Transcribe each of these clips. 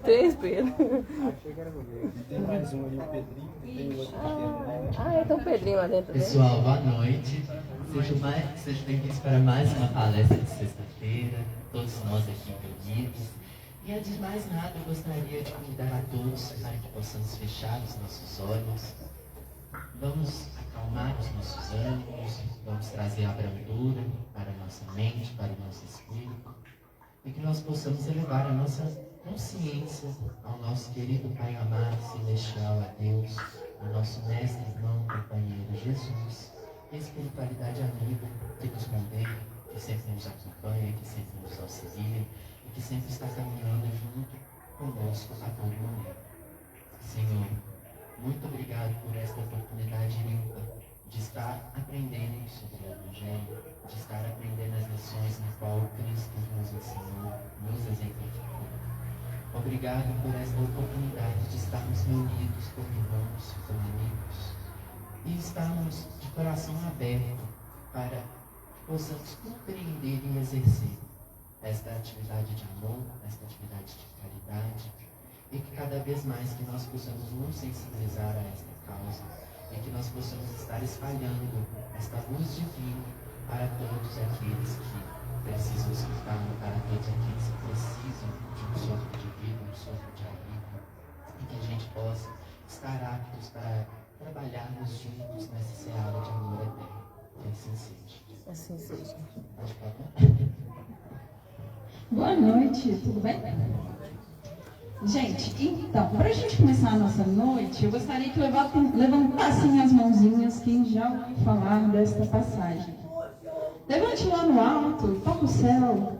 Três Pedro. Achei que era comigo. Tem mais um ali, o Pedrinho. Tem outro pequeno. Tem um Pedrinho lá dentro. Pessoal, boa noite. Sejam bem-vindos para mais uma palestra de sexta-feira. Todos nós aqui reunidos. E antes de mais nada, eu gostaria de convidar a todos para que possamos fechar os nossos olhos. Vamos acalmar os nossos ânimos, vamos trazer a brandura para a nossa mente, para o nosso espírito, e que nós possamos elevar a nossa consciência ao nosso querido Pai amado, celestial, a Deus, ao nosso mestre, irmão, companheiro Jesus, e a espiritualidade amiga que nos mantém, que sempre nos acompanha, que sempre nos auxilia, e que sempre está caminhando junto conosco a todo momento. Senhor, muito obrigado por esta oportunidade limpa de estar aprendendo sobre o Evangelho, de estar aprendendo as lições na qual Cristo nos ensinou, nos exemplificou. Obrigado por esta oportunidade de estarmos reunidos como irmãos, como amigos, e estarmos de coração aberto para que possamos compreender e exercer esta atividade de amor, esta atividade de caridade, e que cada vez mais que nós possamos nos sensibilizar a esta causa e que nós possamos estar espalhando esta luz divina para todos aqueles que precisam escutar, para todos aqueles que precisam de um sopro de vida, um sopro de alívio, e que a gente possa estar aptos para trabalharmos juntos nessa seara de amor eterno. Que assim seja. Assim seja. Pode falar? Boa noite, tudo bem? Gente, então, para a gente começar a nossa noite, eu gostaria que levantassem as mãozinhas quem já ouviu falar desta passagem. Levante lá no alto, toca o céu.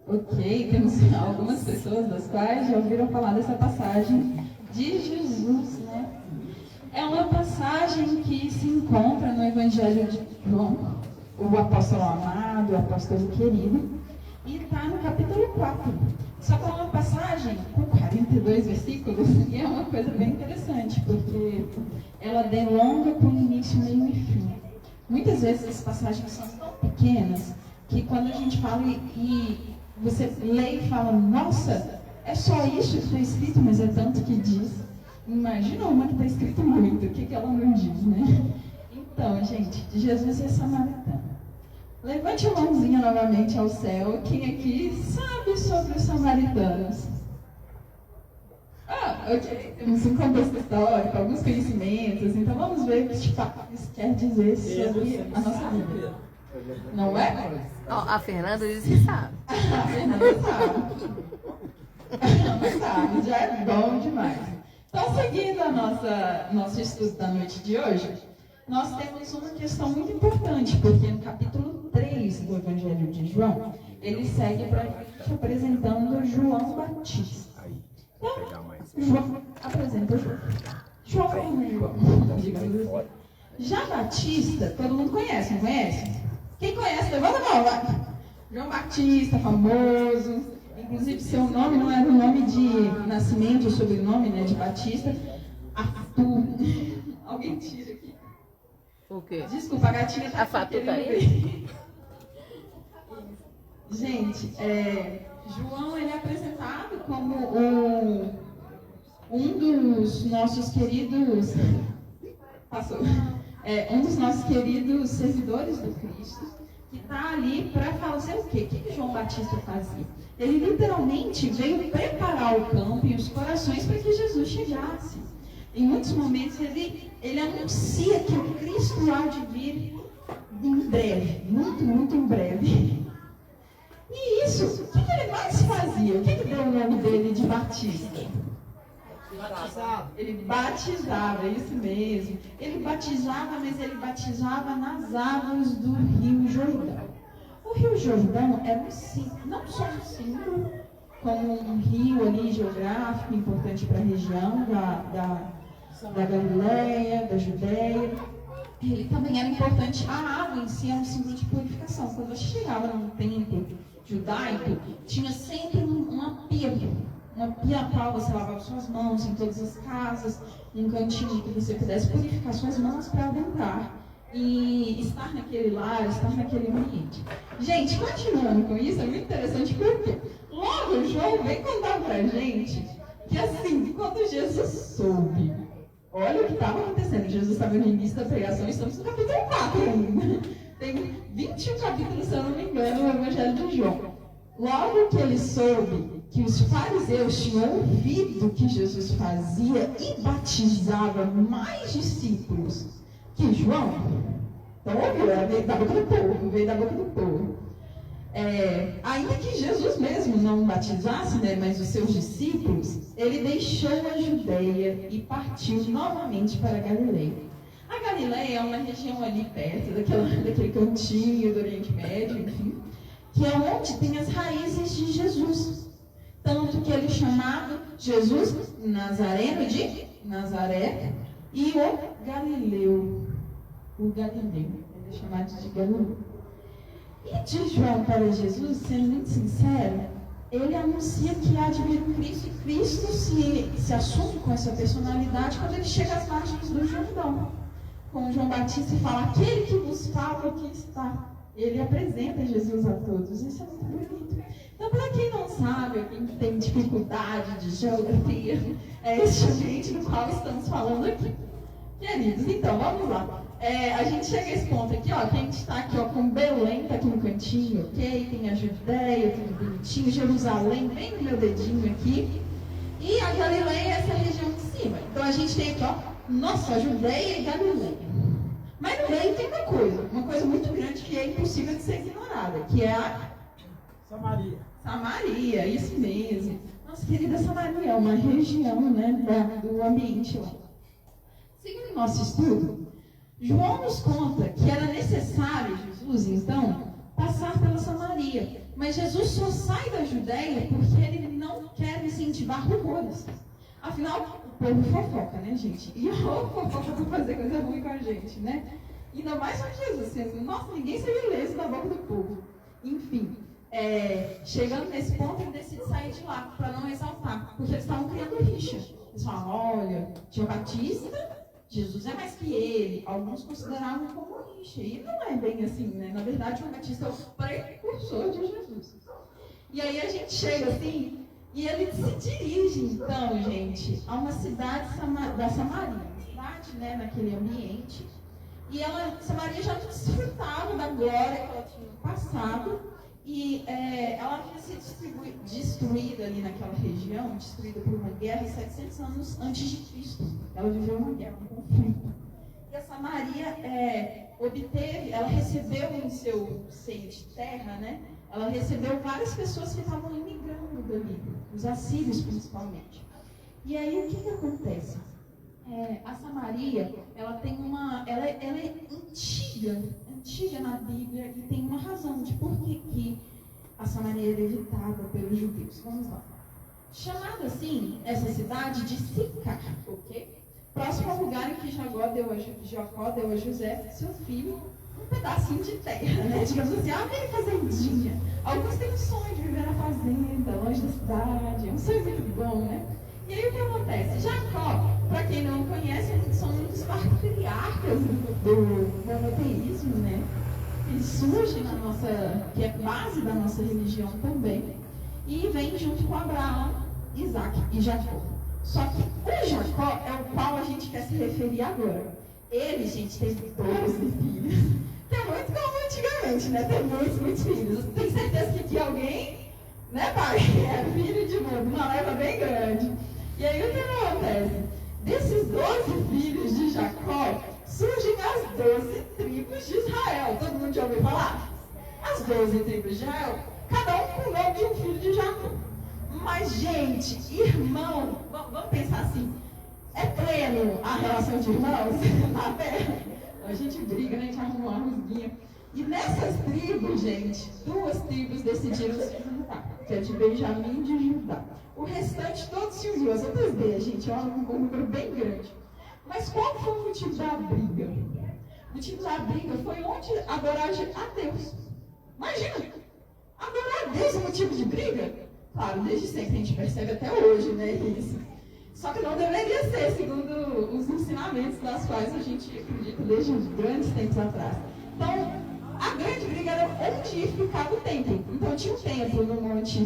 Ok, temos algumas pessoas das quais já ouviram falar dessa passagem de Jesus, né? É uma passagem que se encontra no Evangelho de João, o apóstolo amado, o apóstolo querido, e está no capítulo 4. Só que é uma passagem com 42 versículos, e é uma coisa bem interessante, porque ela delonga com início, meio e fim. Muitas vezes as passagens são tão pequenas que quando a gente fala e você lê e fala, nossa, é só isso que está escrito, mas é tanto que diz. Imagina uma que está escrito muito, o que ela não diz, né? Então, gente, Jesus é samaritano. Levante a mãozinha novamente ao céu. Quem aqui sabe sobre os samaritanos? Ok. Temos um contexto histórico, alguns conhecimentos. Então vamos ver o que isso quer dizer sobre a nossa vida. Não é? A Fernanda disse que sabe. A Fernanda sabe. Mas sabe, já é bom demais. Então, seguindo nosso estudo da noite de hoje, nós temos uma questão muito importante, porque no capítulo 3 do Evangelho de João, ele segue para a gente apresentando João Batista. Então, João apresenta João, digamos assim. Já Batista, todo mundo conhece, não conhece? Quem conhece, levanta a mão, vai. João Batista, famoso. Inclusive, seu nome não era o nome de nascimento, o sobrenome, né, de Batista. Arthur. Alguém tira aqui. O quê? Desculpa, a gatinha tá A Fatu tá aí? ver. Gente, João, ele é apresentado como um dos nossos queridos... Passou. Um dos nossos queridos servidores do Cristo, que está ali para fazer o quê? O que João Batista fazia? Ele literalmente veio preparar o campo e os corações para que Jesus chegasse. Em muitos momentos ele anuncia que o Cristo há de vir em breve, muito, muito em breve. E isso, o que ele mais fazia? O que deu o nome dele de Batista? Ele batizava, isso mesmo. Ele batizava, mas ele batizava nas águas do Rio Jordão. O Rio Jordão era não só um símbolo, como um rio ali geográfico importante para a região da Galileia, da Judéia. Ele também era importante, a água em si era um símbolo de purificação. Quando você chegava num templo judaico, tinha sempre uma pia a qual você lavava suas mãos em todas as casas, um cantinho que você pudesse purificar suas mãos para adentrar e estar naquele lar, estar naquele ambiente. Gente, continuando com isso, é muito interessante porque logo o João vem contar pra gente que assim, quando Jesus soube, olha o que estava acontecendo. Jesus estava no início da pregação, estamos no capítulo 4 ainda. Tem 21 capítulos, se eu não me engano, no Evangelho de João. Logo que ele soube que os fariseus tinham ouvido que Jesus fazia e batizava mais discípulos que João, então ouviu, veio da boca do povo, veio da boca do povo. Ainda que Jesus mesmo não batizasse, né, mas os seus discípulos, ele deixou a Judeia e partiu novamente para a Galileia. A Galileia é uma região ali perto daquele cantinho do Oriente Médio, enfim, que é onde tem as raízes de Jesus. Tanto que ele é chamado Jesus Nazareno de Nazaré e o Galileu. O Galileu, ele é chamado de Galileu. E de João para Jesus, sendo muito sincero, ele anuncia que há de vir um Cristo, e Cristo se assume com essa personalidade quando ele chega às margens do Jordão. Com João Batista e fala, aquele que vos fala aqui está. Ele apresenta Jesus a todos. Isso é muito bonito. Então, para quem não sabe, ou quem tem dificuldade de geografia, é este ambiente do qual estamos falando aqui. Queridos, então, vamos lá. A gente chega a esse ponto aqui, ó, que a gente está aqui, ó, com Belém, tá aqui no cantinho, ok? Tem a Judéia, tudo bonitinho, Jerusalém, bem no meu dedinho aqui. E a Galileia é essa região de cima. Então, a gente tem aqui, ó, nossa, Judéia e Galileia. Mas no meio tem uma coisa muito grande que é impossível de ser ignorada, que é a Samaria, isso mesmo. Nossa querida Samaria, é uma região, né, do ambiente lá. Seguindo o nosso estudo, João nos conta que era necessário Jesus, então, passar pela Samaria. Mas Jesus só sai da Judéia porque ele não quer incentivar rumores. Afinal, o povo fofoca, né, gente? E o fofoca por fazer coisa ruim com a gente, né? Ainda mais com Jesus, sendo, nossa, ninguém seria ileso da boca do povo. Enfim, chegando nesse ponto, ele decide sair de lá, para não exaltar, porque eles estavam criando rixa. Eles falam, olha, João Batista, Jesus é mais que ele. Alguns consideravam como rixa, e não é bem assim, né? Na verdade, João Batista é o precursor de Jesus. E aí a gente chega assim, e ele se dirige, então, gente, a uma cidade da Samaria, uma cidade, né, naquele ambiente. E Samaria já desfrutava da glória que ela tinha no passado, e ela havia sido destruída ali naquela região, destruída por uma guerra 700 anos antes de Cristo. Ela viveu uma guerra, um conflito. E a Samaria ela recebeu em seu seio de terra, né? Ela recebeu várias pessoas que estavam imigrando dali, os assírios principalmente. E aí o que acontece? A Samaria, ela é antiga na Bíblia, e tem uma razão de por que a Samaria era evitada pelos judeus. Vamos lá. Chamada assim, essa cidade de Sicar, ok? Próximo ao lugar em que Jacó deu a José, seu filho, um pedacinho de terra, né? Digamos assim, meio fazendinha. Alguns têm o sonho de viver na fazenda, longe da cidade, é um sonho muito bom, né? E aí o que acontece? Jacó, para quem não conhece, são um dos patriarcas do monoteísmo, né? Ele surge que é base da nossa religião também, e vem junto com Abraão, Isaac e Jacó. Só que o Jacó é o qual a gente quer se referir agora. Ele, gente, teve 12 filhos. Que é muito comum antigamente, né? Ter muitos filhos. Tem certeza que aqui alguém, né, pai? É filho de uma leva bem grande. E aí o que acontece? Desses 12 filhos de Jacó, surgem as 12 tribos de Israel. Todo mundo já ouviu falar? As 12 tribos de Israel, cada um com o nome de um filho de Jacó. Mas, gente, irmão, vamos pensar assim, é pleno a relação de irmãos na terra? A gente briga, né? A gente arruma uma rusguinha. E nessas tribos, gente, 2 tribos decidiram se juntar, que é de Benjamim e de Judá. O restante todos se uniu. As outras vezes, gente, é um número bem grande. Mas qual foi o motivo da briga? O motivo da briga foi onde adorar a Deus. Imagina, adorar a Deus é motivo de briga? Claro, desde sempre a gente percebe até hoje, né, isso. Só que não deveria ser, segundo os ensinamentos das quais a gente acredita desde grandes tempos atrás. Então, a grande briga era onde ficava o templo. Então tinha um templo no monte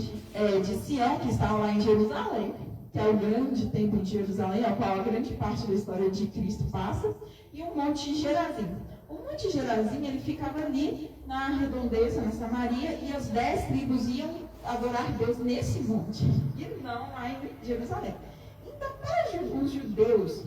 de Sião, que estava lá em Jerusalém, que é o grande templo de Jerusalém, ao qual a grande parte da história de Cristo passa, e o monte Gerazim. O monte Gerazim, ele ficava ali na redondeza, na Samaria, e as 10 tribos iam adorar Deus nesse monte, e não lá em Jerusalém. Então, para os judeus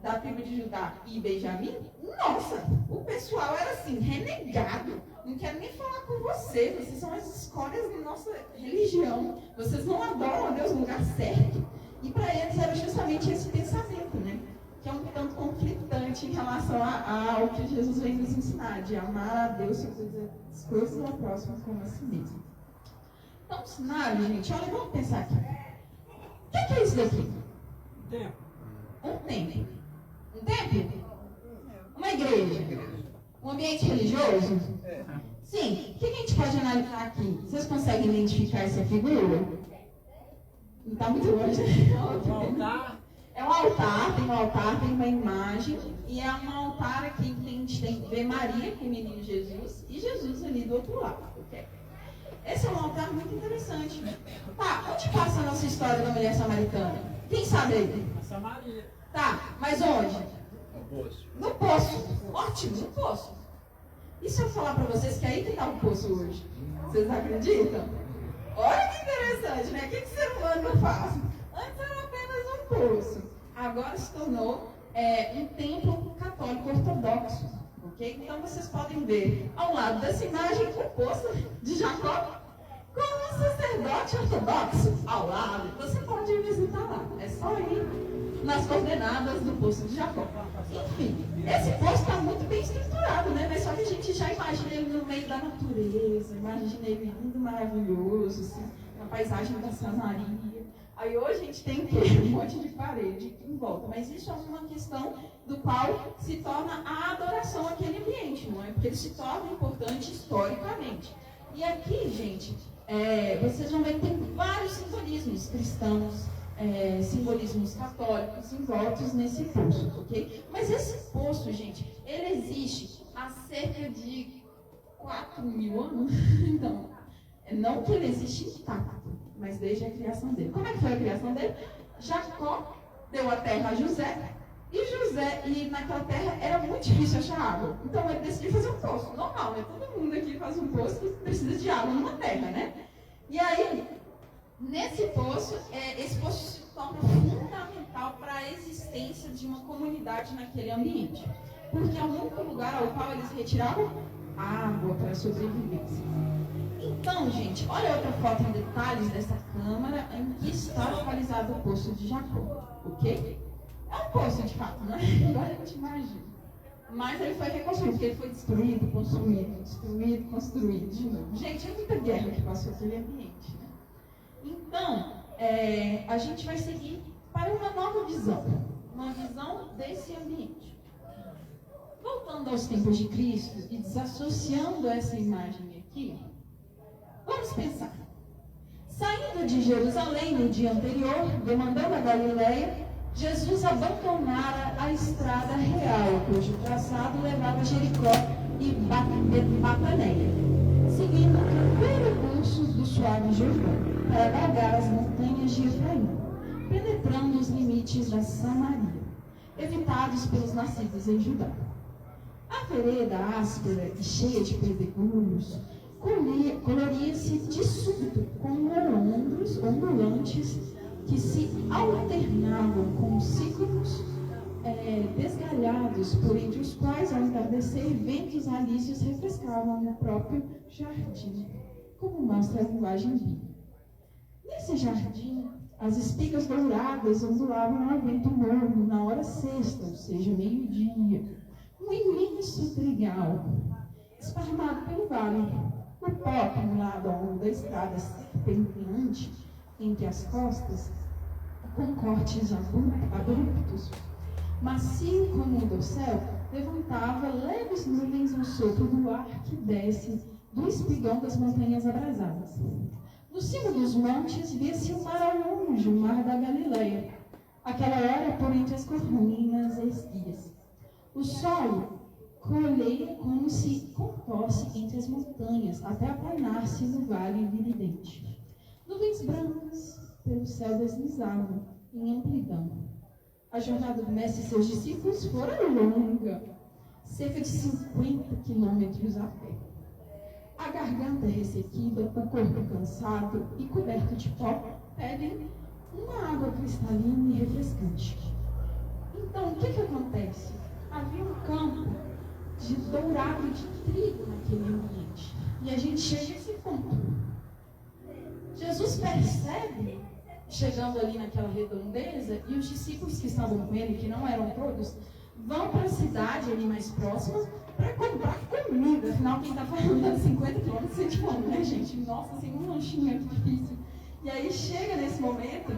da tribo de Judá e Benjamim, nossa, o pessoal era assim, renegado. Não quero nem falar com vocês são as escórias da nossa religião. Vocês não adoram a Deus no lugar certo. E para eles era justamente esse pensamento, né? Que é um tanto conflitante em relação ao que Jesus vem nos ensinar, de amar a Deus e fazer as coisas ao próximo como a si mesmo. Então, o cenário, gente, olha, vamos pensar aqui. O que é isso daqui? Um templo. Um templo? Uma igreja? Um ambiente religioso? Sim. O que a gente pode analisar aqui? Vocês conseguem identificar essa figura? Não está muito longe. É um altar, tem uma imagem, e é um altar aqui que a gente vê Maria com o menino Jesus e Jesus ali do outro lado. Okay? Esse é um altar muito interessante. Tá, onde passa a nossa história da mulher samaritana? Quem sabe aí? Samaria. Tá, mas onde? No poço. No poço. Ótimo, no poço. E se eu falar para vocês que aí que está o poço hoje? Vocês acreditam? Olha que interessante, né? O que o ser humano não faz? Antes era apenas um poço. Agora se tornou um templo católico ortodoxo. Okay? Então vocês podem ver ao lado dessa imagem o poço de Jacó com um sacerdote ortodoxo ao lado. Você pode ir visitar lá. É só ir nas coordenadas do poço de Jacó. Enfim, esse poço está muito bem estruturado, né? Mas só que a gente já imagina ele no meio da natureza, imagina ele lindo, maravilhoso, assim, na paisagem da Samaria. Aí hoje a gente tem um monte de parede em volta, mas isso é uma questão do qual se torna a adoração àquele ambiente, não é? Porque ele se torna importante historicamente. E aqui, gente, vocês vão ver que tem vários simbolismos cristãos, simbolismos católicos envoltos nesse poço, ok? Mas esse poço, gente, ele existe há cerca de 4.000 anos. Então, não que ele existe intacto, mas desde a criação dele. Como é que foi a criação dele? Jacó deu a terra a José, e naquela terra era muito difícil achar água. Então ele decidiu fazer um poço. Normal, né? Todo mundo aqui faz um poço que precisa de água numa terra, né? E aí, nesse poço, esse poço se torna fundamental para a existência de uma comunidade naquele ambiente. Porque é o único lugar ao qual eles retiravam água para a sobrevivência. Então, gente, olha outra foto em detalhes dessa câmara em que está localizado o poço de Jacó, ok? É um poço, de fato, né? Agora a gente imagina. Mas ele foi reconstruído, porque ele foi destruído, construído de novo. Gente, é muita guerra que passou aquele ambiente, né? Então, a gente vai seguir para uma nova visão. Uma visão desse ambiente. Voltando aos tempos de Cristo e desassociando essa imagem aqui, vamos pensar. Saindo de Jerusalém no dia anterior, demandando a Galileia, Jesus abandonara a estrada real, cujo traçado levava a Jericó e Bataneia, seguindo o tranquilo curso do suave Jordão, para galgar as montanhas de Efraim, penetrando os limites da Samaria, evitados pelos nascidos em Judá. A vereda áspera e cheia de pedregulhos coloria-se de súbito com meandros ondulantes que se alternavam com ciclos desgalhados, por entre os quais, ao entardecer, ventos alísios refrescavam o próprio jardim, como mostra a linguagem bíblica. Nesse jardim, as espigas douradas ondulavam ao vento morno na hora sexta, ou seja, meio-dia. Um imenso trigal, esparramado pelo vale. O pó no lado ao longo da estrada serpenteante entre as costas, com cortes abruptos, macio como o dossel, levantava leves nuvens no sopro do ar que desce do espigão das montanhas abrasadas. No cimo dos montes via-se o mar ao longe, o mar da Galileia, aquela hora por entre as colinas esguias. O solo colheia como se composse entre as montanhas, até aplanar-se no vale viridente. Nuvens brancas pelo céu deslizavam em amplidão. A jornada do mestre e seus discípulos fora longa, cerca de 50 quilômetros a pé. A garganta ressequida, o corpo cansado e coberto de pó, pedem uma água cristalina e refrescante. Então, o que acontece? Havia um campo de dourado de trigo naquele ambiente. E a gente chega a esse ponto. Jesus percebe, chegando ali naquela redondeza, e os discípulos que estavam com ele, que não eram todos, vão para a cidade ali mais próxima para comprar comida. Afinal, quem está falando de 50 quilômetros sente fome, né, gente? Nossa, assim, um lanchinho é muito difícil. E aí chega nesse momento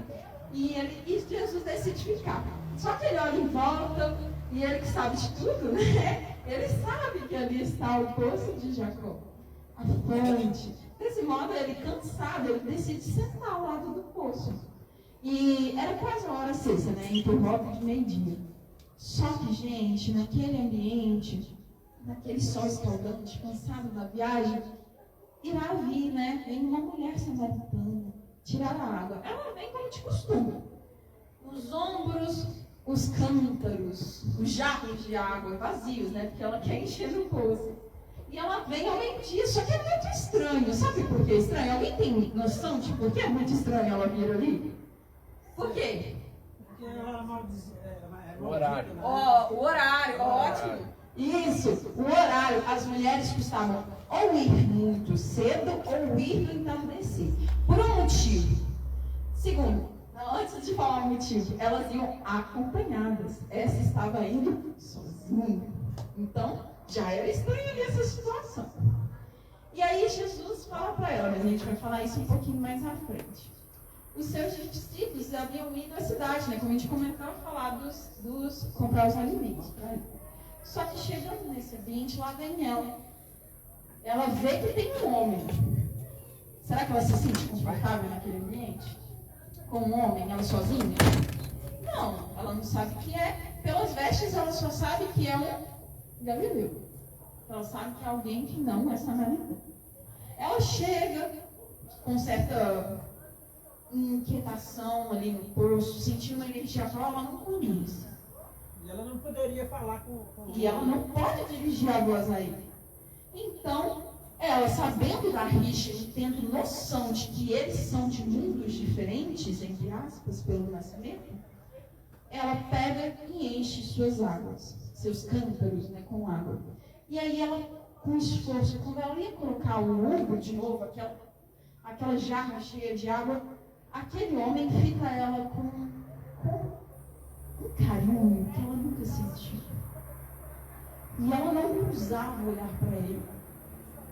e Jesus decide ficar. Só que ele olha em volta, e ele que sabe de tudo, né? Ele sabe que ali está o poço de Jacó, a fonte. Desse modo, ele cansado, ele decide sentar ao lado do poço. E era quase a hora sexta, né? Por volta de meio-dia. Só que, gente, naquele ambiente, naquele sol escaldante, cansado da viagem, irá vir, né? Vem uma mulher samaritana tirar a água. Ela vem como de costume. Os ombros, os cântaros, os jarros de água vazios, né? Porque ela quer encher no poço. E ela vem ao meio-dia, só que é muito estranho. Sabe por que é estranho? Alguém tem noção de por que é muito estranho ela vir ali? Por quê? Porque ela O horário. O horário, ótimo. Isso, o horário. As mulheres costumavam ou ir muito cedo ou ir no entardecer. Por um motivo. Segundo, antes de falar o motivo, elas iam acompanhadas. Essa estava indo sozinha. Então, já era estranha ali essa situação. E aí Jesus fala para ela, mas a gente vai falar isso um pouquinho mais à frente. Os seus discípulos haviam ido à cidade, né? Como a gente comentou, falar comprar os alimentos para ele. Só que chegando nesse ambiente, lá vem ela. Ela vê que tem um homem. Será que ela se sente confortável naquele ambiente? Com um homem, ela sozinha? Não, ela não sabe o que é. Pelas vestes, ela só sabe que é um galileu. Ela sabe que é alguém que não é samaritano. Ela chega com certa inquietação ali no poço, sentindo uma energia que ela não conhece. E ela não poderia falar com E ela não pode dirigir a voz a ele. Então, ela, sabendo da rixa e tendo noção de que eles são de mundos diferentes, entre aspas, pelo nascimento, ela pega e enche suas águas, seus cântaros, né, com água. E aí ela, com esforço, quando ela ia colocar o ombro de novo, aquela jarra cheia de água, aquele homem fita ela com um carinho que ela nunca sentiu. E ela não ousava olhar para ele.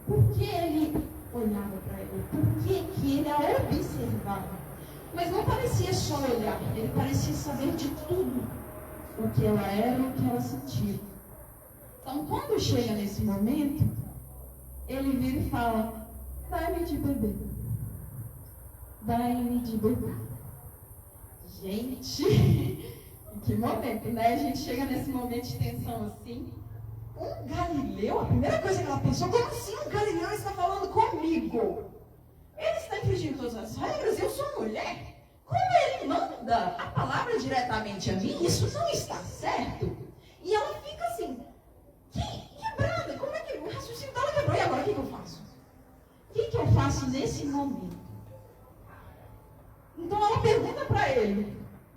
Por que ele olhava para ele? Por que ele a observava? Mas não parecia só olhar, ele parecia saber de tudo o que ela era e o que ela sentia. Então, quando chega nesse momento, ele vira e fala: dai-me de beber. Dai-me de beber. Gente, que momento, né? A gente chega nesse momento de tensão assim. Um galileu, a primeira coisa que ela pensou: como assim um galileu está falando comigo? Ele está infringindo todas as regras, eu sou mulher. Como ele manda a palavra diretamente a mim, isso não está certo. E ela fica assim, quebrada. Como é que o raciocínio dela quebrou? E agora o que eu faço? O que eu faço nesse momento? Então ela pergunta para ele.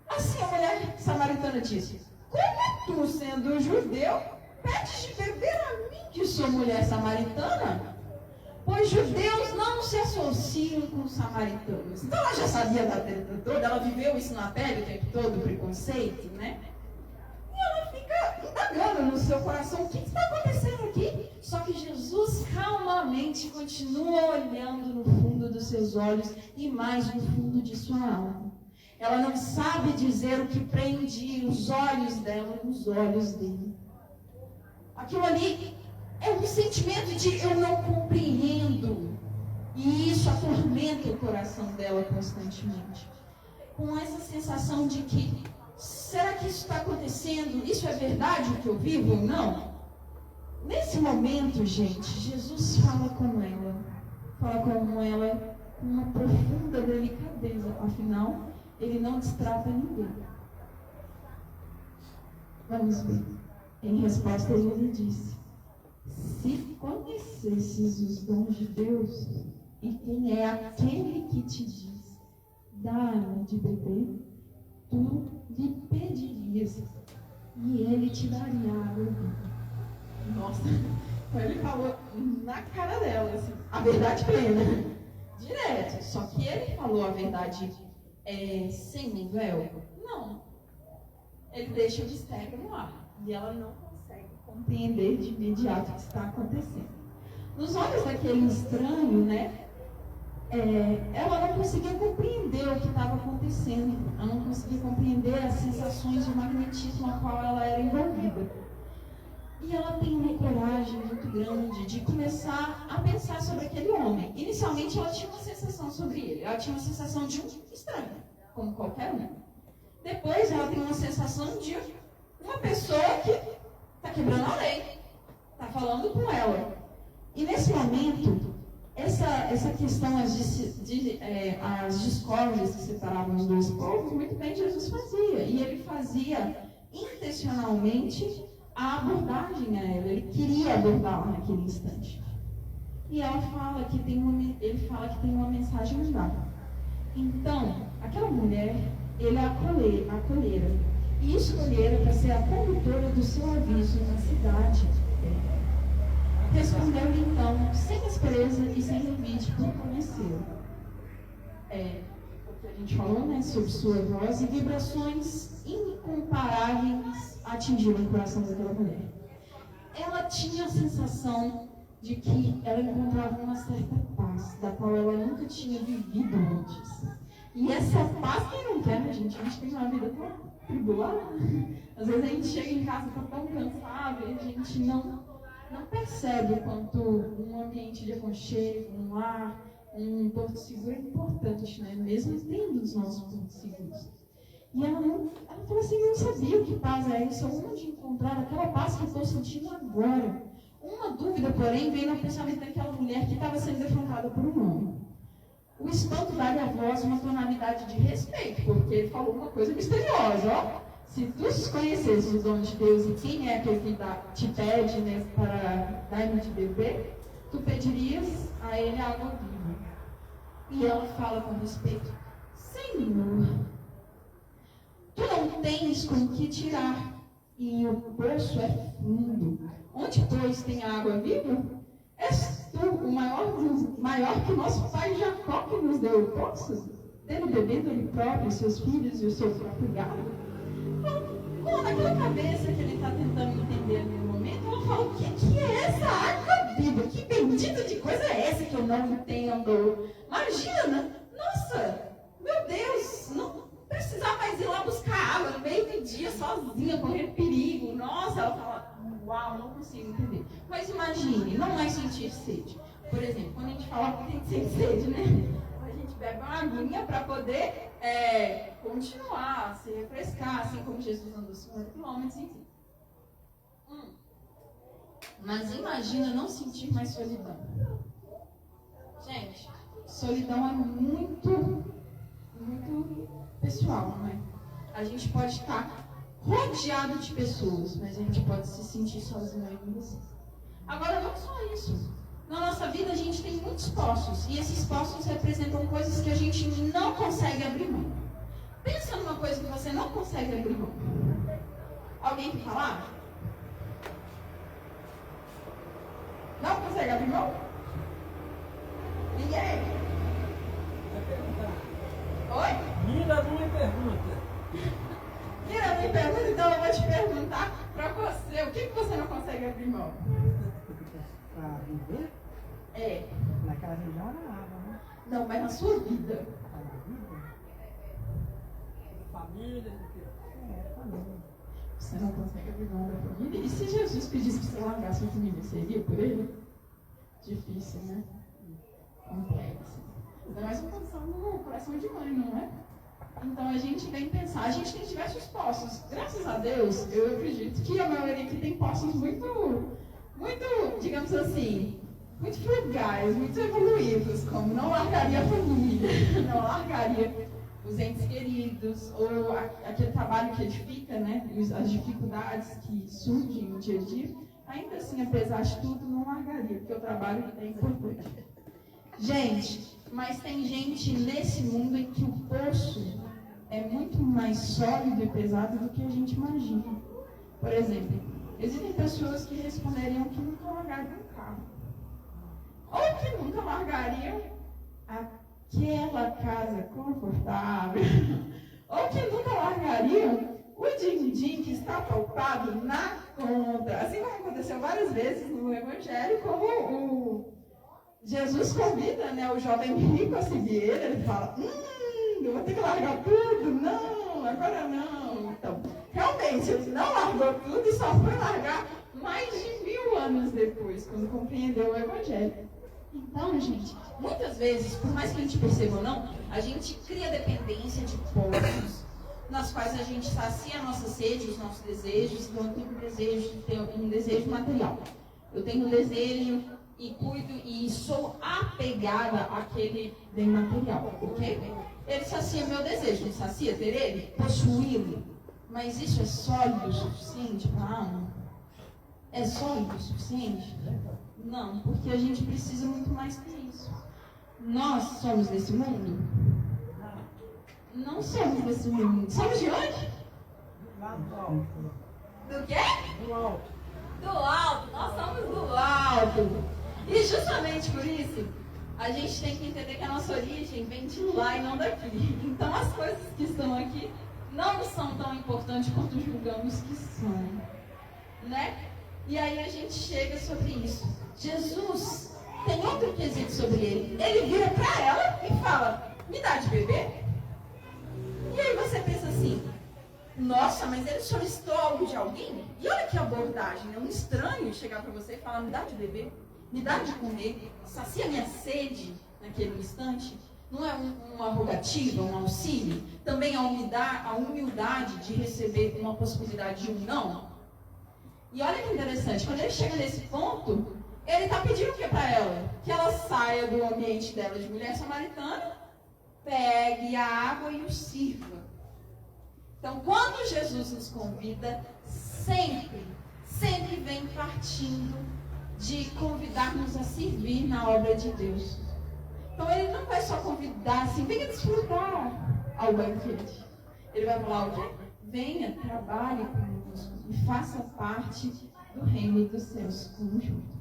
Assim a mulher samaritana disse: como tu, sendo judeu, pedes de beber a mim, que sou mulher samaritana? Pois judeus não se associam com samaritanos. Então ela já sabia da treta toda, ela viveu isso na pele o tempo todo, o preconceito, né? E ela fica indagando no seu coração: o que está acontecendo aqui? Só que Jesus calmamente continua olhando no fundo dos seus olhos e mais no fundo de sua alma. Ela não sabe dizer o que prendia os olhos dela nos olhos dele. Aquilo ali é um sentimento de eu não compreendo. E isso atormenta o coração dela constantemente. Com essa sensação de que, será que isso está acontecendo? Isso é verdade o que eu vivo ou não? Nesse momento, gente, Jesus fala com ela com uma profunda delicadeza. Afinal, ele não destrata ninguém. Vamos ver. Em resposta, ele lhe disse: se conhecesses os dons de Deus e quem é aquele que te diz, dá-me de beber, tu lhe pedirias e ele te daria água viva. Nossa, então ele falou na cara dela, assim, a verdade plena, direto. Só que ele falou a verdade sem um véu? Não. Ele deixa o mistério no ar e ela não consegue compreender de imediato o que está acontecendo. Nos olhos daquele estranho, né? Ela não conseguia compreender o que estava acontecendo. Ela não conseguia compreender as sensações de magnetismo a qual ela era envolvida. E ela tem uma coragem muito grande de começar a pensar sobre aquele homem. Inicialmente ela tinha uma sensação sobre ele. Ela tinha uma sensação de um estranho, como qualquer um. Depois ela tem uma sensação de uma pessoa que está quebrando a lei, está falando com ela. E nesse momento, essa questão, as discórdias que separavam os dois povos, muito bem Jesus fazia. E ele fazia intencionalmente a abordagem a ela. Ele queria abordá-la naquele instante. E ela fala que ele fala que tem uma mensagem a dar. Então, aquela mulher, ele a acolhera e escolhera para ser a condutora do seu aviso na cidade. Respondeu-lhe então, sem aspereza e sem levite, por conhecê-lo. O que a gente falou, né, sobre sua voz, e vibrações incomparáveis atingiram o coração daquela mulher. Ela tinha a sensação de que ela encontrava uma certa paz, da qual ela nunca tinha vivido antes. E essa paz, quem não quer, né, gente? A gente tem uma vida tão tribulada. Às vezes a gente chega em casa tá tão cansado e a gente não percebe o quanto um ambiente de aconchego, um lar, um porto seguro é importante, né? Mesmo tendo os nossos portos seguros. E ela falou assim, eu não sabia o que paz é isso, onde encontrar aquela paz que eu estou sentindo agora. Uma dúvida, porém, veio no pensamento daquela mulher que estava sendo defrontada por um homem. O espanto dá-lhe à voz uma tonalidade de respeito, porque ele falou uma coisa misteriosa, ó. Se tu conhecesses o dom de Deus e quem é aquele que te pede, né, para dar-me de beber, tu pedirias a ele água viva. E ela fala com respeito, Senhor, tu não tens com que tirar, e o poço é fundo. Onde, pois, tem a água viva? És tu o maior que nosso pai Jacó, que nos deu o poço, tendo bebido ele próprio, seus filhos e o seu próprio gado? Então, naquela cabeça que ele está tentando entender ali no momento, ela fala, o que é essa água viva? Que bendita de coisa é essa que eu não entendo? Imagina, nossa, meu Deus, não precisar mais ir lá buscar água no meio do dia, sozinha, correndo perigo. Nossa, ela fala, uau, não consigo entender. Mas imagine, não é sentir sede. Por exemplo, quando a gente fala que tem que sentir sede, né? A gente bebe uma aguinha para poder continuar, se refrescar, assim como Jesus andou 50 quilômetros, enfim. Mas imagina não sentir mais solidão. Gente, solidão é muito pessoal, não é? A gente pode estar rodeado de pessoas, mas a gente pode se sentir sozinho ainda assim. Agora, não só isso. Na nossa vida, a gente tem muitos poços, e esses poços representam coisas que a gente não consegue abrir mão. Pensa numa coisa que você não consegue abrir mão. Alguém quer falar? Não consegue abrir mão? Ninguém? Oi? Mira, não me pergunta. Mira, não me pergunta, então eu vou te perguntar pra você. O que você não consegue abrir mão? Pra viver? Naquela região era água, né? Não, mas na sua vida. Família, família. Você não consegue abrir mão da família? E se Jesus pedisse que você largasse a família, você iria por ele? Difícil, né? Complexo. Ainda mais uma condição no coração de mãe, não é? Então a gente vem pensar, a gente tem diversos poços. Graças a Deus, eu acredito que a maioria aqui tem poços muito muito, digamos assim, muito frugais, muito evoluídos, como não largaria a família, não largaria os entes queridos, ou aquele trabalho que edifica, né, as dificuldades que surgem no dia a dia, ainda assim, apesar de tudo, não largaria, porque o trabalho é importante. Gente, mas tem gente nesse mundo em que o poço é muito mais sólido e pesado do que a gente imagina. Por exemplo, existem pessoas que responderiam que nunca largariam um carro. Ou que nunca largariam aquela casa confortável. Ou que nunca largariam o din-din que está pautado na conta. Assim como aconteceu várias vezes no Evangelho, como o Jesus convida, né, o jovem rico a seguir ele. Ele fala, eu vou ter que largar tudo. Não, agora não. Então, realmente, ele não largou tudo e só foi largar mais de 1000 anos depois, quando compreendeu o Evangelho. Então, gente, muitas vezes, por mais que a gente perceba ou não, a gente cria dependência de poços, nas quais a gente sacia a nossa sede, os nossos desejos. Então, eu tenho um desejo material. Eu tenho um desejo e cuido e sou apegada àquele bem material, ok? Ele sacia meu desejo, ele sacia ter ele, possuí-lo. Mas isso é sólido o suficiente para a alma? É sólido o suficiente? Não, porque a gente precisa muito mais que isso. Nós somos desse mundo? Não somos desse mundo. Somos de onde? Lá do alto. Do quê? Do alto. Do alto. Nós somos do alto. E justamente por isso, a gente tem que entender que a nossa origem vem de lá e não daqui. Então as coisas que estão aqui não são tão importantes quanto julgamos que são. Né? E aí a gente chega sobre isso. Jesus tem outro quesito sobre ele. Ele vira para ela e fala, me dá de beber? E aí você pensa assim, nossa, mas ele solicitou algo de alguém? E olha que abordagem, é um estranho chegar para você e falar, me dá de beber? Me dá de comer? Sacia minha sede naquele instante? Não é uma rogativa, um auxílio? Também a humildade de receber uma possibilidade de um não? E olha que interessante, quando ele chega nesse ponto, ele está pedindo o que para ela? Que ela saia do ambiente dela de mulher samaritana, pegue a água e o sirva. Então, quando Jesus nos convida, sempre vem partindo de convidar-nos a servir na obra de Deus. Então, ele não vai só convidar assim, venha desfrutar ao banquete. Ele vai falar o quê? Venha, trabalhe conosco e faça parte do reino dos céus conjunto.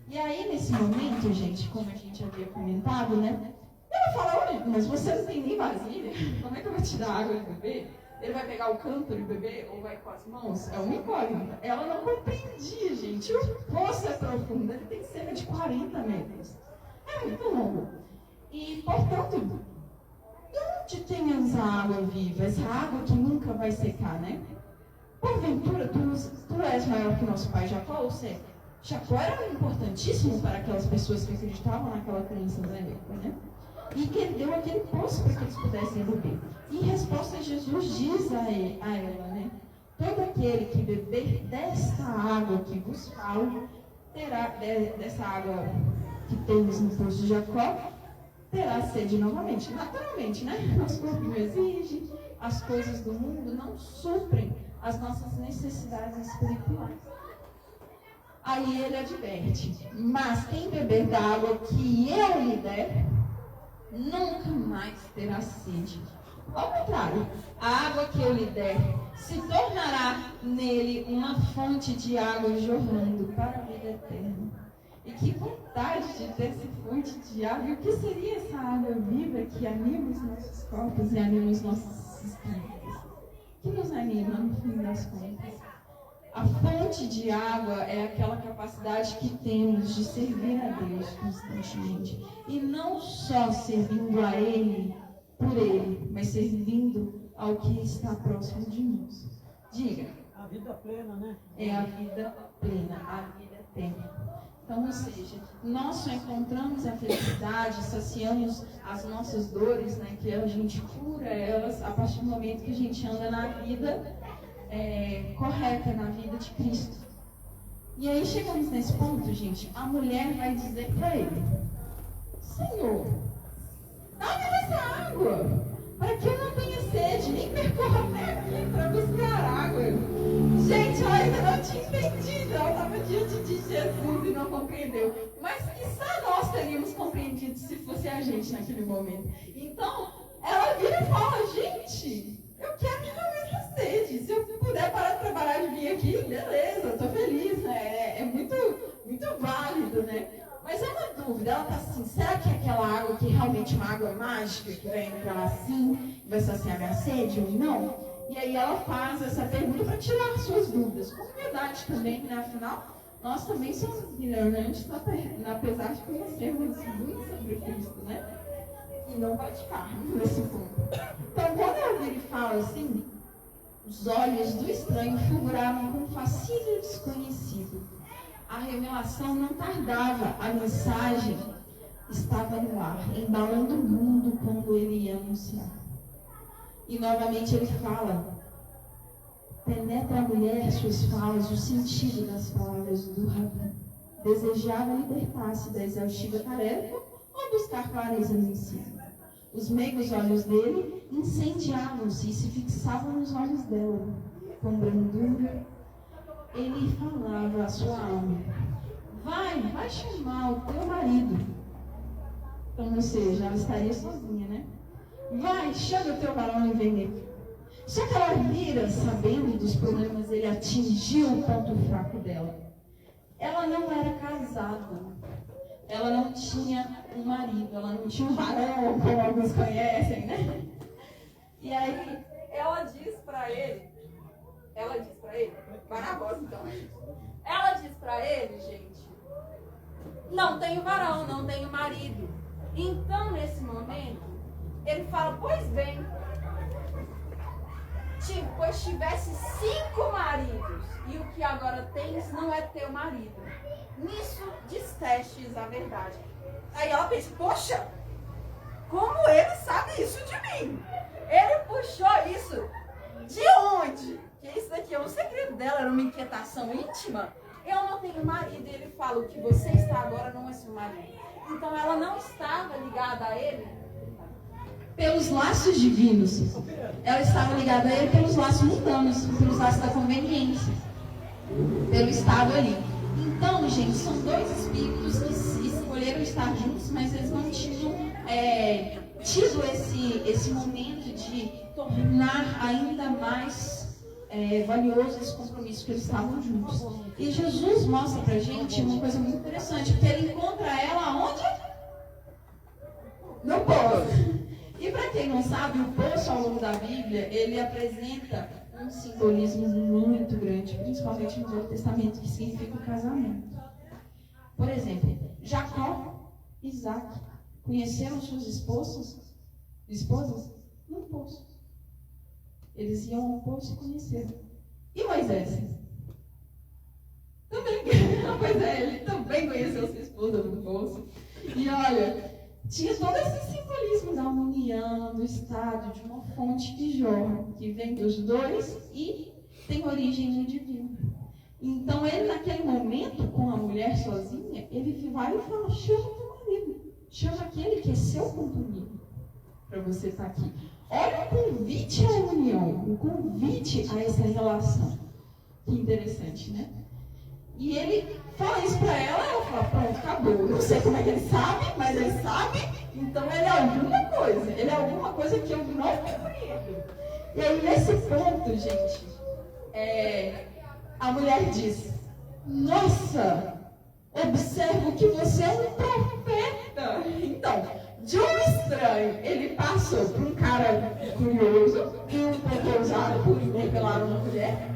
E aí, nesse momento, gente, como a gente havia comentado, né? Ela fala, olha, mas você não tem nem vasilha? Como é que eu vou te dar água e beber? Ele vai pegar o cântaro e beber ou vai com as mãos? É uma incógnita. Ela não compreendia, gente. O poço é profundo, ele tem cerca de 40 metros. É muito longo. E, portanto, de onde tem essa água viva? Essa água que nunca vai secar, né? Porventura, tu és maior que nosso pai Jacó? Ou seja, Jacó era importantíssimo para aquelas pessoas que acreditavam naquela crença da época, né? E que ele deu aquele poço para que eles pudessem beber. E em resposta, Jesus diz a ela, né? Todo aquele que beber desta água que vos falo, terá, dessa água que temos no poço de Jacó, terá sede novamente. Naturalmente, né? Nosso corpo não exige, as coisas do mundo não suprem as nossas necessidades espirituais. Aí ele adverte, mas quem beber da água que eu lhe der, nunca mais terá sede. Ao contrário, a água que eu lhe der se tornará nele uma fonte de água jorrando para a vida eterna. E que vontade de ter essa fonte de água. E o que seria essa água viva que anima os nossos corpos e anima os nossos espíritos? Que nos anima no fim das contas? A fonte de água é aquela capacidade que temos de servir a Deus constantemente. E não só servindo a Ele, por Ele, mas servindo ao que está próximo de nós. Diga. A vida plena, né? É a vida plena, a vida eterna. Então, ou seja, nós só encontramos a felicidade, saciamos as nossas dores, né, que a gente cura elas a partir do momento que a gente anda na vida correta, na vida de Cristo. E aí chegamos nesse ponto, gente, a mulher vai dizer para ele: Senhor, dá-me essa água, para que eu não tenha sede, nem percorra até aqui para buscar água. Gente, ela ainda não tinha entendido, ela estava diante de Jesus e não compreendeu. Mas quizá nós teríamos compreendido se fosse a gente naquele momento. Então, ela vira e fala: gente, eu quero que não essa sede. Se eu puder parar de trabalhar e vir aqui, beleza, estou feliz, né? É muito, muito válido, né? Mas é uma dúvida, ela está assim: será que é aquela água que realmente é uma água mágica, que vai entrar assim, vai saciar minha sede ou não? E aí ela faz essa pergunta para tirar suas dúvidas. Com verdade também, né? Afinal, nós também somos ignorantes, apesar de conhecermos muito sobre Cristo, né? E não praticarmos nesse ponto. Então, quando ela vira e fala assim, os olhos do estranho fulguravam com um fascínio desconhecido. A revelação não tardava, a mensagem estava no ar, embalando o mundo quando ele ia anunciar. E novamente ele fala: penetra a mulher suas falas, o sentido das palavras do Rabi. Desejava libertar-se da exaustiva tarefa ou buscar clareza no ensino. Os meigos olhos dele incendiavam-se e se fixavam nos olhos dela. Com brandura, ele falava à sua alma: vai chamar o teu marido. Então, ou seja, ela estaria sozinha, né? Vai, chama o teu varão e vem aqui. Só que ela vira, sabendo dos problemas, ele atingiu o ponto fraco dela. Ela não era casada. Ela não tinha um marido. Ela não tinha um varão, como alguns conhecem, né? E aí, ela diz para ele, Barabós então. Ela diz para ele, gente: não tenho varão, não tenho marido. Então, nesse momento, ele fala: pois bem, pois tivesse 5 maridos, e o que agora tens não é teu marido. Nisso dissestes a verdade. Aí ela pensa: poxa, como ele sabe isso de mim? Ele puxou isso de onde? Que isso daqui é um segredo dela, era uma inquietação íntima. Eu não tenho marido, e ele fala: o que você está agora não é seu marido. Então ela não estava ligada a ele pelos laços divinos. Ela estava ligada a ele pelos laços mundanos, pelos laços da conveniência, pelo estado ali. Então, gente, são 2 espíritos que escolheram estar juntos, mas eles não tinham tido esse momento de tornar ainda mais valioso esse compromisso, que eles estavam juntos. E Jesus mostra pra gente uma coisa muito interessante, porque ele encontra ela onde? No poço. E para quem não sabe, o poço ao longo da Bíblia, ele apresenta um simbolismo muito grande, principalmente no Novo Testamento, que significa o casamento. Por exemplo, Jacó e Isaac conheceram suas esposas no poço. Eles iam ao poço e conheceram. E Moisés? Também, pois é, ele também conheceu sua esposa no poço. E olha, tinha todo esse simbolismo da união, do estado, de uma fonte que jorra, que vem dos dois e tem origem no divino. Então ele, naquele momento, com a mulher sozinha, ele vai e fala: chama o teu marido, chama aquele que é seu companheiro, para você estar aqui. Olha o convite à união, o convite a essa relação. Que interessante, né? E ele fala isso para ela fala: pronto, acabou. Eu não sei como é que ele sabe, mas ele sabe. Então ele é alguma coisa. Ele é alguma coisa que eu não compreendo. E aí, nesse ponto, gente, a mulher diz: nossa, observo que você é um profeta. Então, de um estranho, ele passou por um cara curioso, e um pouco ousado por revelar uma mulher,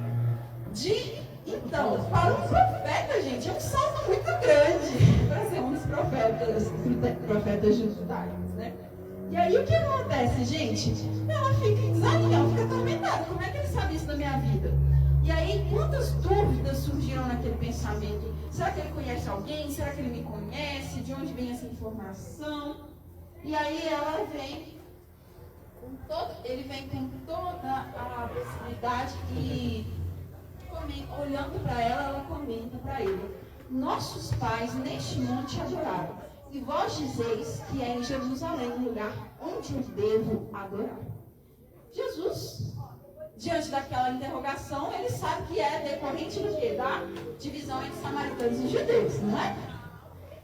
então, para um profeta, gente, é um salto muito grande para ser um dos profetas judaicos, né? E aí, o que acontece, gente? Ela fica desanimada, ela fica atormentada. Como é que ele sabe isso da minha vida? E aí, quantas dúvidas surgiram naquele pensamento? Será que ele conhece alguém? Será que ele me conhece? De onde vem essa informação? E aí, ele vem com toda a possibilidade e olhando para ela, ela comenta para ele: nossos pais neste monte adoraram, e vós dizeis que é em Jerusalém o lugar onde eu devo adorar. Jesus, diante daquela interrogação, ele sabe que é decorrente do quê? Da divisão entre samaritanos e judeus, não é?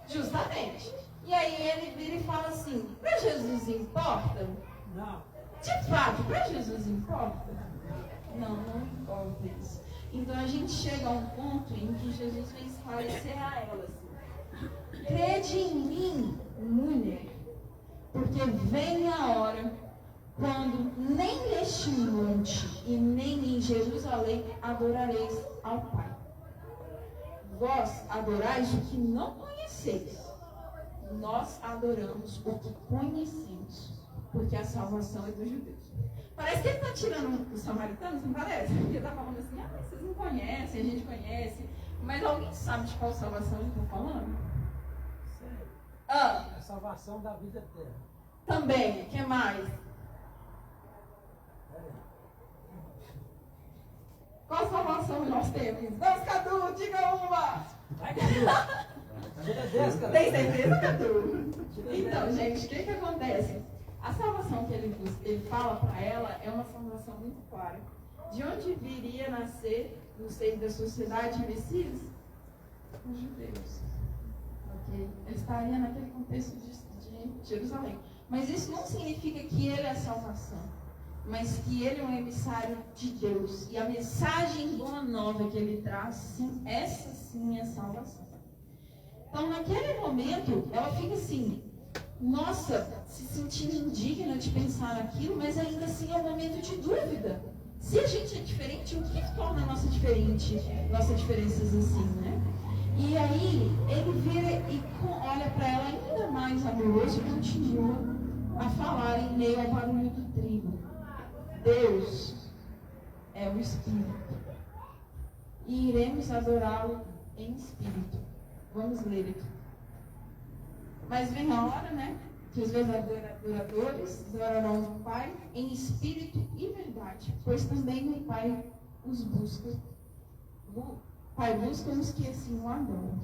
Justamente. E aí ele vira e fala assim: para Jesus importa? Não. De fato, para Jesus importa? Não, não importa isso. Então a gente chega a um ponto em que Jesus vem esclarecer a ela assim: crede em mim, mulher, porque vem a hora quando nem neste monte e nem em Jerusalém adorareis ao Pai. Vós adorais o que não conheceis. Nós adoramos o que conhecemos, porque a salvação é dos judeus. Parece que ele está tirando os samaritanos, não parece? Porque ele está falando assim: vocês não conhecem, a gente conhece. Mas alguém sabe de qual salvação ele está falando? Sim. Ah, A salvação da vida eterna. também, o que mais? Qual salvação nós temos? Vamos, Cadu, diga uma! Vai, Cadu. Tira 10, Cadu. Tem certeza, Cadu? Então, gente, o que acontece? A salvação que ele fala para ela é uma salvação muito clara. De onde viria nascer, no seio da sociedade, Messias? Os judeus. Okay? Ele estaria naquele contexto de Jerusalém. Mas isso não significa que ele é a salvação, mas que ele é um emissário de Deus. E a mensagem boa nova que ele traz, sim, essa sim é a salvação. Então, naquele momento, ela fica assim: nossa, se sentindo indigna de pensar naquilo, mas ainda assim é um momento de dúvida. Se a gente é diferente, o que torna a nossa diferenças assim, né? E aí, ele vira e olha para ela ainda mais amoroso e continua a falar em meio ao barulho do trigo. Deus é o Espírito, e iremos adorá-lo em espírito. Vamos ler aqui. Mas vem a hora, né, que os adoradores adorarão o Pai em espírito e verdade, pois também o Pai os busca. O Pai busca os que assim o adoram.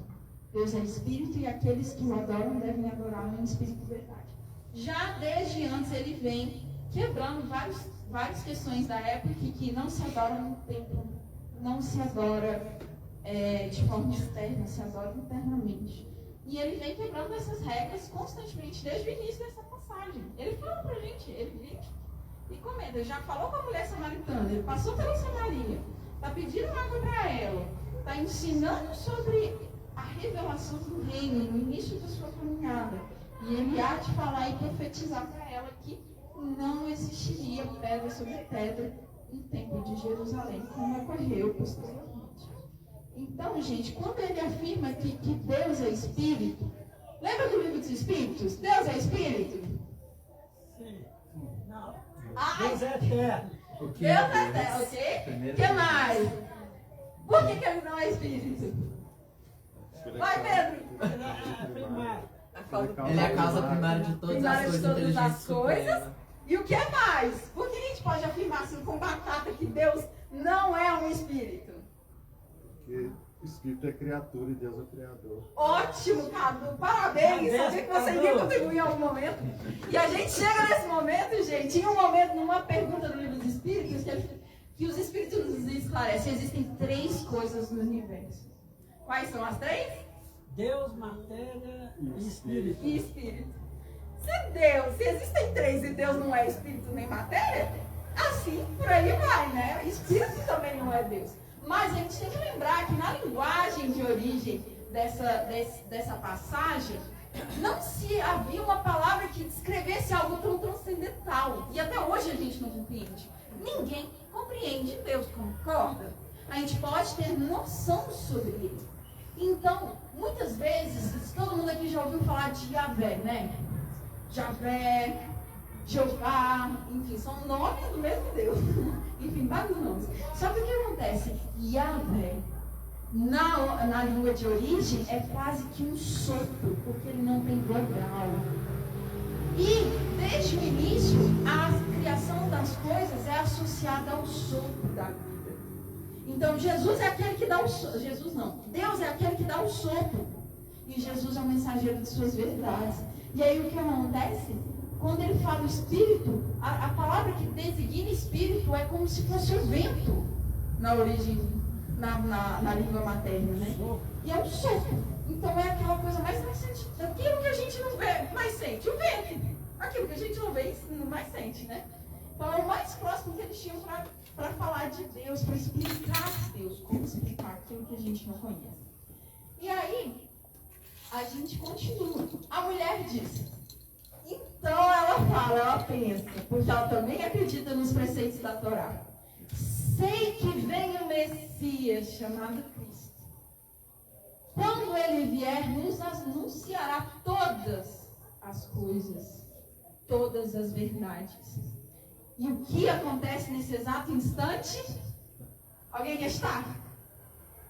Deus é espírito, e aqueles que o adoram devem adorá-lo em espírito e verdade. Já desde antes ele vem quebrando várias questões da época que não se adora no templo, não se adora de forma externa, se adora internamente. E ele vem quebrando essas regras constantemente, desde o início dessa passagem. Ele fala pra gente, ele vem e comenta. Ele já falou com a mulher samaritana, ele passou pela Samaria, está pedindo água para ela, está ensinando sobre a revelação do reino no início da sua caminhada. E ele há de falar e profetizar para ela que não existiria pedra sobre pedra no templo de Jerusalém, como ocorreu posteriormente. Então, gente, quando ele afirma que Deus é Espírito, lembra do livro dos Espíritos? Deus é Espírito? Sim. Não. Ai, Deus é eterno. Deus é eterno, ok? O que mais? Por que ele não é Espírito? Vai, Pedro! É primário. Ele é a causa primária de todas Primária as de coisas, todas inteligência as coisas. suprema. E o que mais? Por que a gente pode afirmar assim com batata que Deus não é um Espírito? Porque o Espírito é criatura e Deus é criador. Ótimo, Cadu, parabéns! Sabia que você iria contribuir em algum momento. E a gente chega nesse momento, gente, em um momento, numa pergunta do livro dos Espíritos, que os Espíritos nos esclarecem: existem 3 coisas no universo. Quais são as 3? Deus, matéria e espírito. E Espírito. Se existem 3 e Deus não é Espírito nem matéria, assim por aí vai, né? Espírito também não é Deus. Mas a gente tem que lembrar que na linguagem de origem dessa passagem, não se havia uma palavra que descrevesse algo tão transcendental. E até hoje a gente não compreende. Ninguém compreende Deus, concorda? A gente pode ter noção sobre ele. Então, muitas vezes, todo mundo aqui já ouviu falar de Yahvé, né? Javé, Jeová, enfim, são nomes do mesmo Deus. Enfim, vários nomes. Só que o que acontece? Yahvé, na língua de origem, é quase que um sopro, porque ele não tem vogal. E, desde o início, a criação das coisas é associada ao sopro da vida. Então Jesus é aquele que dá o sopro. Jesus não. Deus é aquele que dá o sopro. E Jesus é o mensageiro de suas verdades. E aí o que acontece? Quando ele fala o espírito, a palavra que designa espírito é como se fosse o vento na origem, na língua materna, né? E é um sopro. Então é aquela coisa mais sente. Aquilo que a gente não vê, mais sente. O vento. Aquilo que a gente não vê, mais sente, né? Então é o mais próximo que eles tinham para falar de Deus, para explicar Deus, como explicar aquilo que a gente não conhece. E aí, a gente continua. A mulher diz. Então ela pensa, porque ela também acredita nos preceitos da Torá. Sei que vem o Messias, chamado Cristo. Quando ele vier, nos anunciará todas as coisas, todas as verdades. E o que acontece nesse exato instante? Alguém quer estar?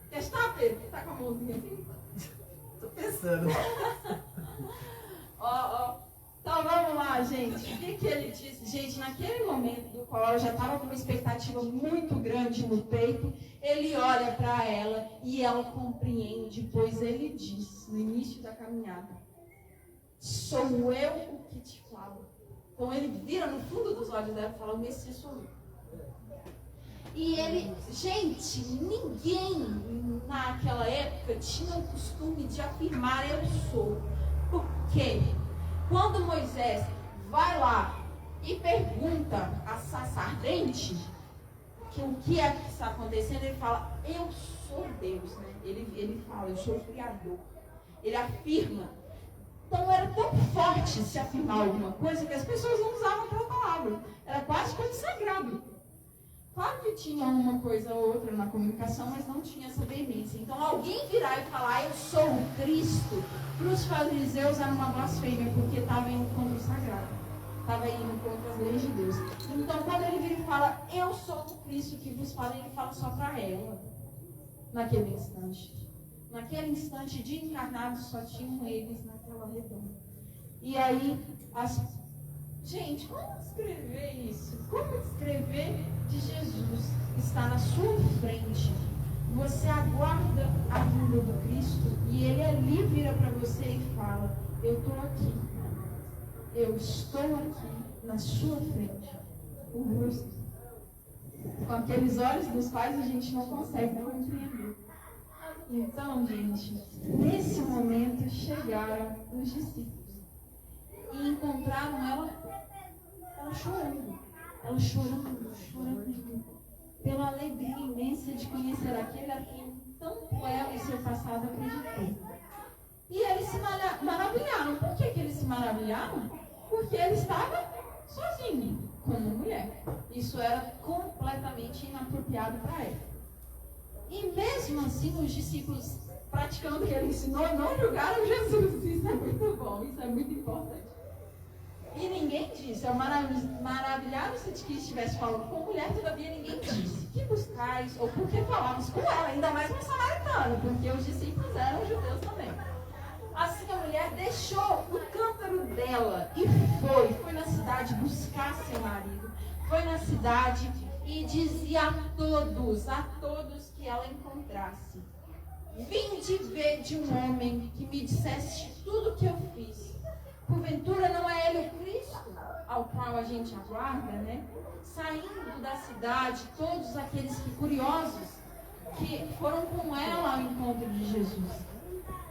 Quer estar, Pedro? Tá com a mãozinha assim? Tô pensando. Então vamos lá, gente. O que ele disse? Gente, naquele momento do qual ela já estava com uma expectativa muito grande no peito, ele olha para ela e ela compreende, pois ele diz, no início da caminhada, sou eu o que te falo. Então ele vira no fundo dos olhos dela e fala, o Messias sou eu. E ele, gente, ninguém naquela época tinha o costume de afirmar eu sou. Por quê? Quando Moisés vai lá e pergunta a sarça ardente o que é que está acontecendo, ele fala, eu sou Deus, né? Ele fala, eu sou o Criador. Ele afirma. Então era tão forte se afirmar alguma coisa que as pessoas não usavam aquela palavra. Era quase coisa sagrada. Claro que tinha uma coisa ou outra na comunicação, mas não tinha essa veemência. Então alguém virar e falar, eu sou o Cristo, para os fariseus era uma blasfêmia, porque estava indo contra o sagrado. Estava indo contra as leis de Deus. Então quando ele vira e fala, eu sou o Cristo que vos fala, ele fala só para ela. Naquele instante. Naquele instante de encarnados só tinham eles naquela redonda. E aí, gente, como descrever isso? Como descrever de Jesus está na sua frente? Você aguarda a vinda do Cristo e ele ali vira para você e fala, eu estou aqui. Eu estou aqui na sua frente. O rosto. Com aqueles olhos dos quais a gente não consegue compreender. Então, gente, nesse momento chegaram os discípulos e encontraram ela chorando. Ela chorando, pela alegria imensa de conhecer aquele a quem tanto ela e seu passado acreditou. E eles se maravilharam. Por que eles se maravilharam? Porque ele estava sozinho, como mulher. Isso era completamente inapropriado para ela. E mesmo assim, os discípulos, praticando o que ele ensinou, não julgaram Jesus. Isso é muito bom, isso é muito importante. E ninguém disse, maravilharam-se de que estivesse falando com mulher, todavia ninguém disse, que buscais, ou por que falávamos com ela, ainda mais uma samaritana, porque os discípulos eram judeus também. Assim a mulher deixou o cântaro dela e foi na cidade buscar seu marido, foi na cidade e dizia a todos que ela encontrasse, vinde ver de um homem que me disseste tudo o que eu fiz. Porventura não é ele o Cristo, ao qual a gente aguarda, né? Saindo da cidade, todos aqueles que curiosos, que foram com ela ao encontro de Jesus.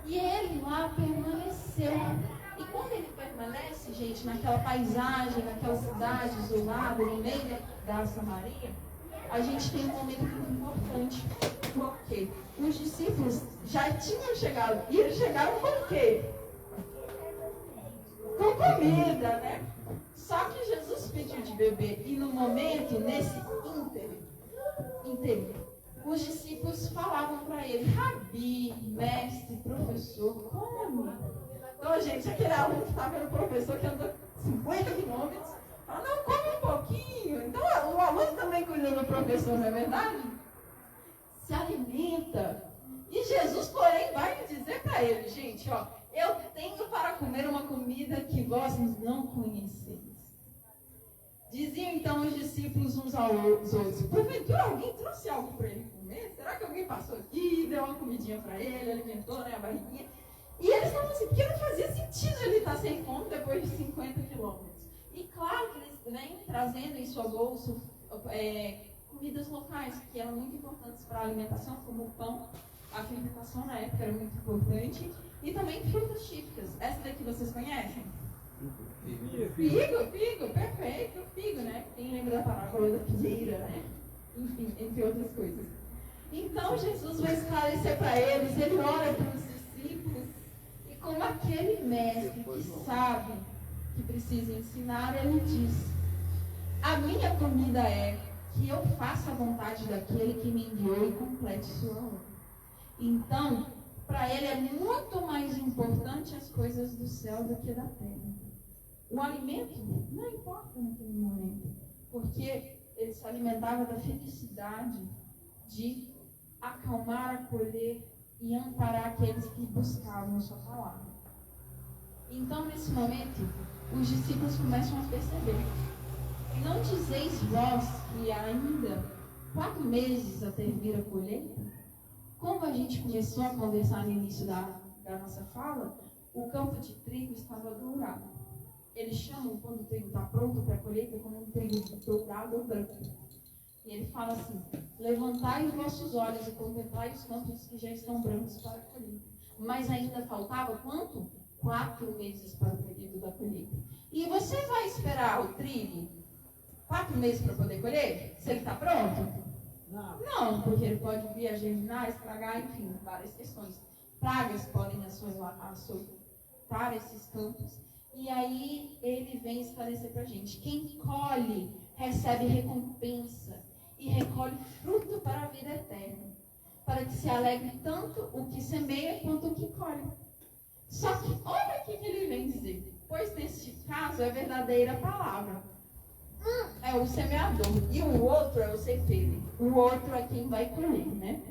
E ele lá permaneceu. E quando ele permanece, gente, naquela paisagem, naquela cidade isolada, no meio da Samaria, a gente tem um momento muito importante. Porque os discípulos já tinham chegado. E eles chegaram com o quê? Com comida, né? Só que Jesus pediu de beber. E no momento, nesse ínterim, os discípulos falavam para ele, Rabi, mestre, professor, come. Então, gente, aquele aluno que está vendo o professor que anda 50 quilômetros, fala, não, come um pouquinho. Então, o aluno também cuida do professor, não é verdade? Se alimenta. E Jesus, porém, vai dizer para ele, gente, ó, eu tenho para comer uma comida que vós não conheceis. Diziam então os discípulos uns aos outros: porventura alguém trouxe algo para ele comer? Será que alguém passou aqui, deu uma comidinha para ele, alimentou, né, a barriguinha? E eles estavam assim, porque não fazia sentido ele estar sem fome depois de 50 quilômetros. E claro que eles vêm trazendo em sua bolsa comidas locais, que eram muito importantes para a alimentação, como o pão. A alimentação na época era muito importante. E também frutas típicas. Essa daqui vocês conhecem? Figo, perfeito, figo, né? Quem lembra da parábola da figueira, né? Enfim, entre outras coisas. Então Jesus vai esclarecer para eles, ele ora para os discípulos, e como aquele mestre que sabe que precisa ensinar, ele diz: a minha comida é que eu faça a vontade daquele que me enviou e complete sua obra. Então, para ele é muito mais importante as coisas do céu do que da terra. O alimento não importa naquele momento, porque ele se alimentava da felicidade de acalmar, acolher e amparar aqueles que buscavam a sua palavra. Então, nesse momento, os discípulos começam a perceber: não dizeis vós que ainda 4 meses até vir a colheita? Como a gente começou a conversar no início da nossa fala, o campo de trigo estava dourado. Eles chamam, quando o trigo está pronto para a colheita, como um trigo dourado ou branco. E ele fala assim: levantai os vossos olhos e contemplai os campos que já estão brancos para a colheita. Mas ainda faltava quanto? 4 meses para o período da colheita. E você vai esperar o trigo 4 meses para poder colher? Se ele está pronto? Não, porque ele pode vir a germinar, estragar, enfim, várias questões. Pragas podem assoltar esses campos. E aí ele vem esclarecer para a gente: quem colhe recebe recompensa e recolhe fruto para a vida eterna, para que se alegre tanto o que semeia quanto o que colhe. Só que olha o que ele vem dizer: pois neste caso é a verdadeira palavra. É o semeador e o outro é o ceifeiro. O outro é quem vai colher, né?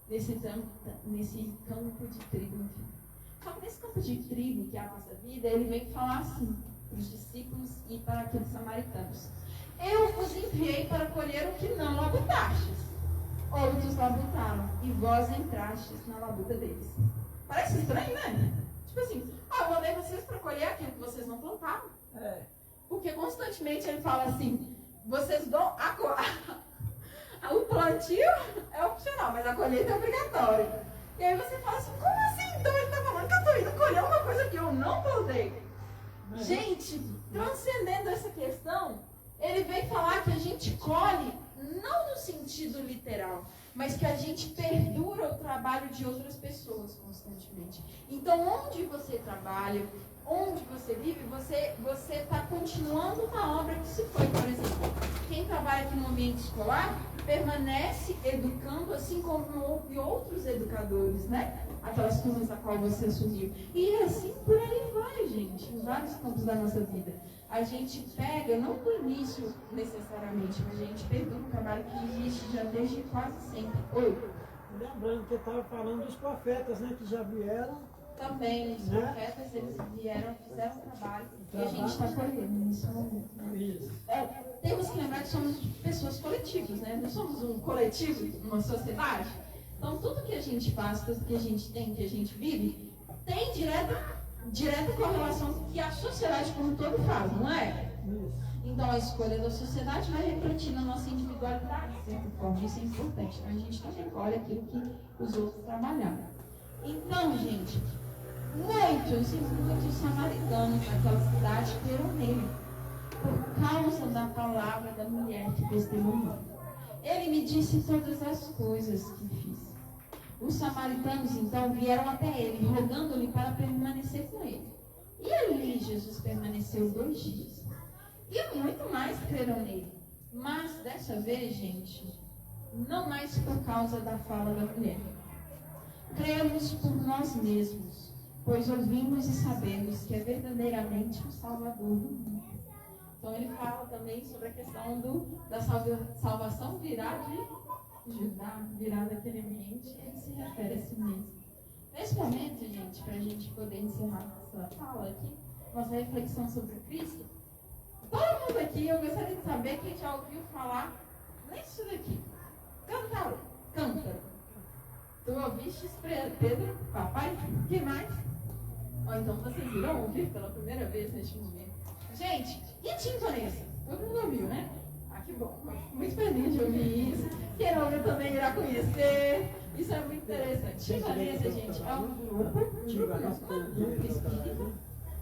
Nesse campo de trigo, enfim. Só que nesse campo de trigo, que é a nossa vida, ele vem falar assim para os discípulos e para aqueles samaritanos: eu vos enviei para colher o que não labutastes. Outros labutaram, e vós entrastes na labuta deles. Parece estranho, né? Tipo assim, eu mandei vocês para colher aquilo que vocês não plantaram. Porque constantemente ele fala assim: vocês dão o plantio é opcional, mas a colheita é obrigatória. E aí você fala assim: como assim? Então ele está falando que eu estou indo colher uma coisa que eu não plantei. Gente, transcendendo essa questão, ele vem falar que a gente colhe não no sentido literal, mas que a gente perdura o trabalho de outras pessoas constantemente. Então, onde você trabalha, onde você vive, você está continuando uma obra que se foi. Por exemplo, quem trabalha aqui no ambiente escolar permanece educando, assim como houve outros educadores, né? Aquelas turmas da qual você assumiu. E assim por aí vai, gente, em vários campos da nossa vida. A gente pega, não no início necessariamente, mas a gente perdura um trabalho que existe já desde quase sempre. Oi? Lembrando que eu estava falando dos profetas, né, que já vieram. Também, os profetas, eles vieram, fizeram um trabalho e a gente está colhendo nesse momento. Isso. Temos que lembrar que somos pessoas coletivas, né? Nós somos um coletivo, uma sociedade. Então, tudo que a gente faz, tudo que a gente tem, que a gente vive, tem direta correlação com o que a sociedade como um todo faz, não é? Isso. Então, a escolha da sociedade vai refletir na nossa individualidade, de certa forma. Isso é importante. Então, a gente também colhe aquilo que os outros trabalharam. Então, gente, muitos e muitos samaritanos naquela cidade creram nele, por causa da palavra da mulher que testemunhou. Ele me disse todas as coisas que fiz. Os samaritanos, então, vieram até ele, rogando-lhe para permanecer com ele. E ali Jesus permaneceu 2 dias. E muito mais creram nele. Mas, dessa vez, gente, não mais por causa da fala da mulher. Cremos por nós mesmos, pois ouvimos e sabemos que é verdadeiramente o Salvador do mundo. Então ele fala também sobre a questão da salvação virá de Judá, virá daquele ambiente, e ele se refere a si mesmo. Nesse momento, gente, para a gente poder encerrar essa fala aqui, nossa reflexão sobre Cristo, Todo mundo aqui, eu gostaria de saber quem já ouviu falar nisso daqui. Cântaro. Tu ouviste, Pedro? Papai? Quem mais? Ou então vocês irão ouvir pela primeira vez neste momento. Gente, e Tintonesa? Todo mundo ouviu, né? Ah, que bom. Fico muito feliz de ouvir isso. Quem não ouviu também irá conhecer. Isso é muito interessante. Tintonesa, gente, é um grupo espírita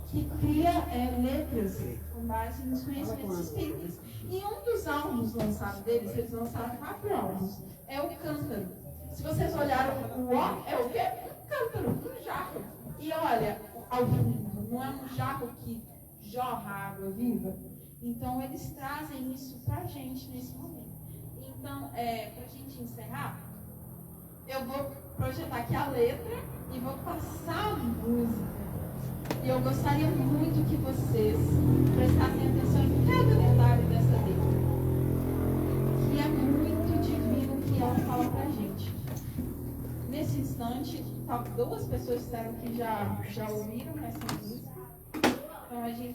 que cria letras com base nos conhecimentos espíritas. E um dos álbuns lançados deles, eles lançaram 4 álbuns, é o Cântaro. Se vocês olharam o ó, é o quê? Um cântaro, um jarro. E olha, ao fundo, não é um jarro que jorra água viva. Então, eles trazem isso pra gente nesse momento. Então, pra gente encerrar, eu vou projetar aqui a letra e vou passar a música. E eu gostaria muito que vocês prestassem atenção em cada detalhe dessa letra, que é muito divino o que ela fala pra gente. Nesse instante, 2 pessoas disseram que já ouviram essa música. Então a gente